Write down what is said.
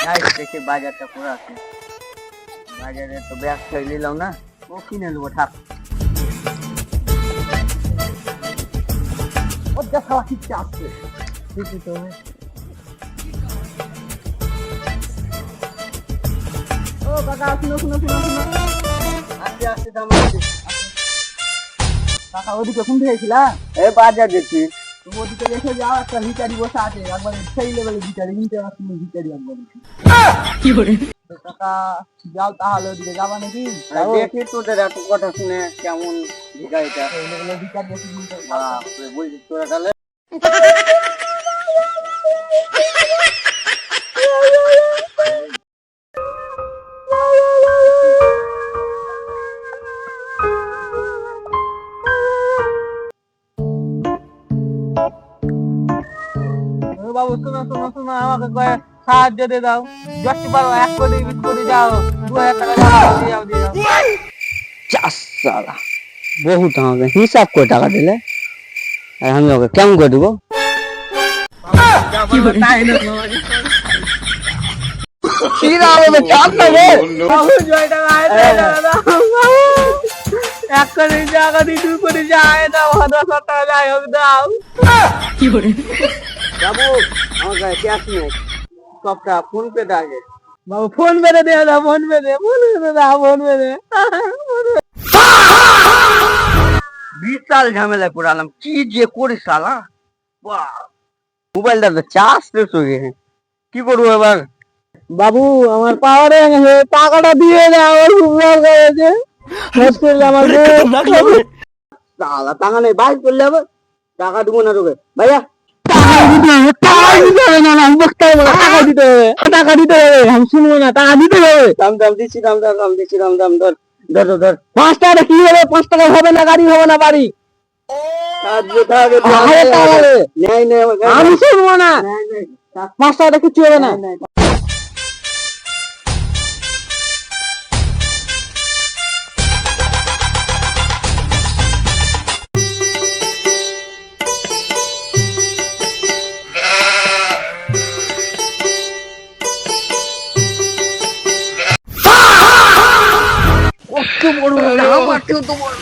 যাই দেখে বাজারটা করে আসে। বাজারে তো ব্যাগ খাই নিলাম না, ও কিনে নেবো থাক। ওর দেখা ঠিকঠাক আসছে ঠিকই তো। ও কাকা শুনো শুনো শুনো শুনো, আসতে আসতে দাম আসছে। কাকা ওদিকে কোন থেকে ছিলা? এ বাজার দেখছি। তুমি ওদিকে রেখে যাও, একটা ভিখারি বসে আছে, একবার সেই লেভেলে ভিখারি, নিতে পারছি ভিখারি একবার। কি করে কাকা? যাও তাহলে ওদিকে যাবা নাকি? দেখি তোদের এত কথা শুনে কেমন ভিখারিটা, সেই লেভেলে ভিখারি দেখি নিতে বুঝলি তোরা তাহলে। বাবু শোনো শোনো শোনো, আমাকে কয়ে সাহায্য দিয়ে দাও, যত পারো 1 কোটি 20 কোটি যাও, 2000 টাকা দিয়ে যাও দিয়ে যাও। চাস সালা বহুত আমাকে হিসাব করে টাকা দিলে, আর আমি ওকে কেমন করে দেবো? ফোন পে আগে বাবু, ফোন পে দে না, ফোন পে দে, ফোন পে দে, ফোন পে দে। বিশাল ঝামেলায় পড়ালাম, কি যে করি শালা। মোবাইলটা তো চার্জ শেষ হয়ে গেছে, কি করবো এবার? বাবু আমার পাওয়ারে গেছে, টাকাটা দিয়ে দাও, আমার খুব দরকার আছে। আমার শালা টাকা নেই, বাইর করলে হবে, টাকা দেবো না তোকে ভাইয়া। টাকা দিতে হবে না, টাকা দিতে হবে, টাকা দিতে হবে, আমি শুনবো না, টাকা দিতে হবে। দাম দাম দিচ্ছি, দাম দাম দাম দিচ্ছি, দাম দাম ধর ধর ধর। 5 টাকা কি হবে? 5 টাকা হবে না, গাড়ি হবে না, বাড়ি। আমি শুনবো না, 5 টাকা কিছু হবে না। কত বড়, আমার তো বড়।